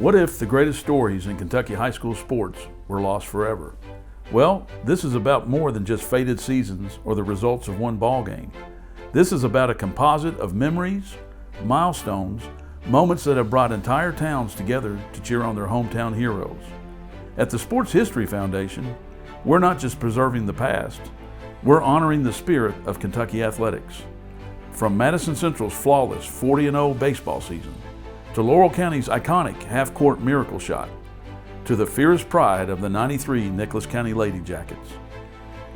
What if the greatest stories in Kentucky high school sports were lost forever? Well, this is about more than just faded seasons or the results of one ball game. This is about a composite of memories, milestones, moments that have brought entire towns together to cheer on their hometown heroes. At the Sports History Foundation, we're not just preserving the past, we're honoring the spirit of Kentucky athletics. From Madison Central's flawless 40-0 baseball season, to Laurel County's iconic half-court miracle shot, to the fierce pride of the '93 Nicholas County Lady Jackets.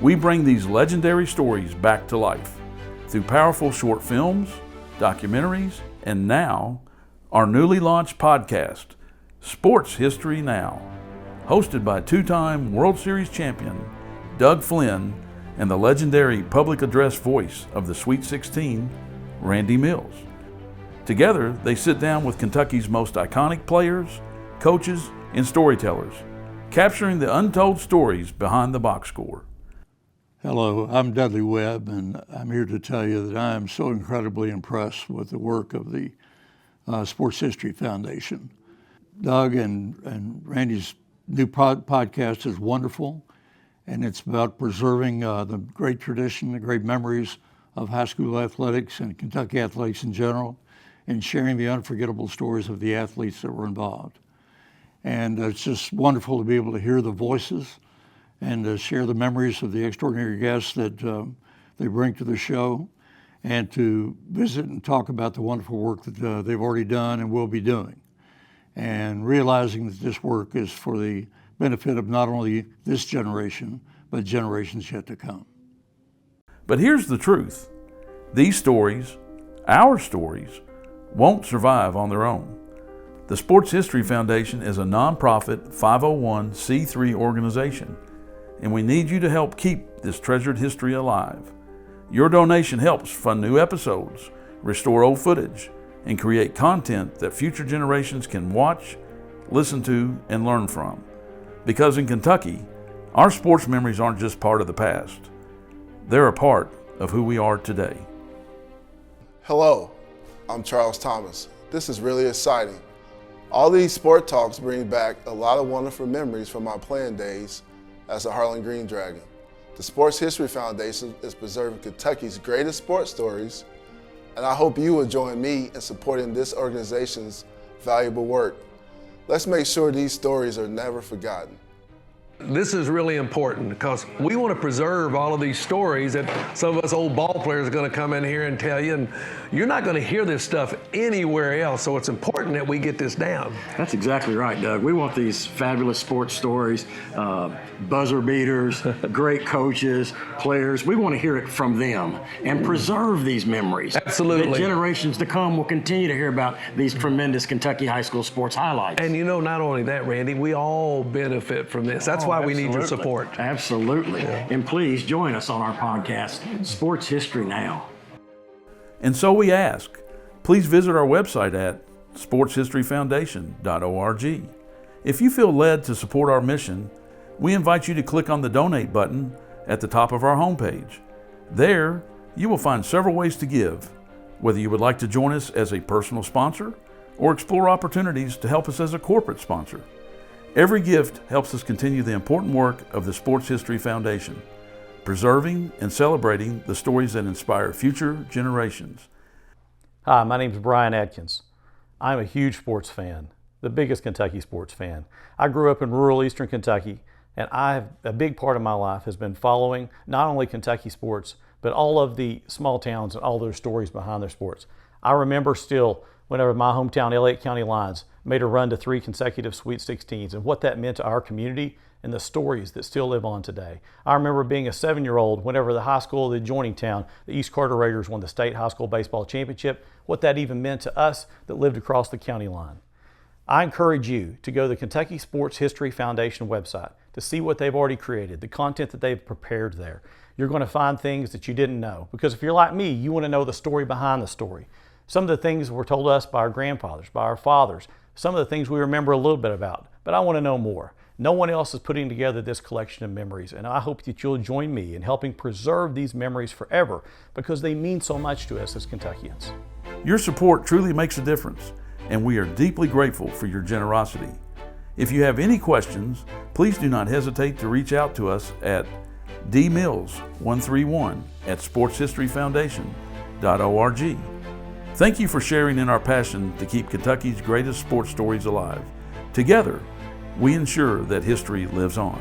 We bring these legendary stories back to life through powerful short films, documentaries, and now, our newly launched podcast, Sports History Now, hosted by two-time World Series champion Doug Flynn and the legendary public address voice of the Sweet 16, Randy Mills. Together, they sit down with Kentucky's most iconic players, coaches, and storytellers, capturing the untold stories behind the box score. Hello, I'm Dudley Webb, and I'm here to tell you that I am so incredibly impressed with the work of the Sports History Foundation. Doug and Randy's new podcast is wonderful, and it's about preserving the great tradition, the great memories of high school athletics and Kentucky athletics in general, and sharing the unforgettable stories of the athletes that were involved. And it's just wonderful to be able to hear the voices and to share the memories of the extraordinary guests that they bring to the show, and to visit and talk about the wonderful work that they've already done and will be doing. And realizing that this work is for the benefit of not only this generation, but generations yet to come. But here's the truth. These stories, our stories, won't survive on their own. The Sports History Foundation is a nonprofit 501c3 organization, and we need you to help keep this treasured history alive. Your donation helps fund new episodes, restore old footage, and create content that future generations can watch, listen to, and learn from. Because in Kentucky, our sports memories aren't just part of the past. They're a part of who we are today. Hello, I'm Charles Thomas. This is really exciting. All these sport talks bring back a lot of wonderful memories from my playing days as a Harlan Green Dragon. The Sports History Foundation is preserving Kentucky's greatest sports stories, and I hope you will join me in supporting this organization's valuable work. Let's make sure these stories are never forgotten. This is really important because we want to preserve all of these stories that some of us old ball players are going to come in here and tell you, and you're not going to hear this stuff anywhere else, so it's important that we get this down. That's exactly right, Doug. We want these fabulous sports stories, buzzer beaters, great coaches, players. We want to hear it from them and preserve these memories. Absolutely. The generations to come will continue to hear about these tremendous Kentucky high school sports highlights. And you know, not only that, Randy, we all benefit from this. That's why we need your support. Absolutely. Yeah. And please join us on our podcast, Sports History Now. And so we ask, please visit our website at sportshistoryfoundation.org. If you feel led to support our mission, we invite you to click on the donate button at the top of our homepage. There, you will find several ways to give, whether you would like to join us as a personal sponsor or explore opportunities to help us as a corporate sponsor. Every gift helps us continue the important work of the Sports History Foundation, preserving and celebrating the stories that inspire future generations. Hi, my name is Brian Adkins. I'm a huge sports fan, the biggest Kentucky sports fan. I grew up in rural eastern Kentucky, and a big part of my life has been following not only Kentucky sports, but all of the small towns and all their stories behind their sports. I remember still whenever my hometown Elliott County Lions made a run to 3 consecutive Sweet 16s and what that meant to our community and the stories that still live on today. I remember being a 7-year-old whenever the high school of the adjoining town, the East Carter Raiders, won the state high school baseball championship, what that even meant to us that lived across the county line. I encourage you to go to the Kentucky Sports History Foundation website to see what they've already created, the content that they've prepared there. You're going to find things that you didn't know, because if you're like me, you want to know the story behind the story. Some of the things were told us by our grandfathers, by our fathers, some of the things we remember a little bit about, but I want to know more. No one else is putting together this collection of memories, and I hope that you'll join me in helping preserve these memories forever, because they mean so much to us as Kentuckians. Your support truly makes a difference, and we are deeply grateful for your generosity. If you have any questions, please do not hesitate to reach out to us at dmills131@sportshistoryfoundation.org. Thank you for sharing in our passion to keep Kentucky's greatest sports stories alive. Together, we ensure that history lives on.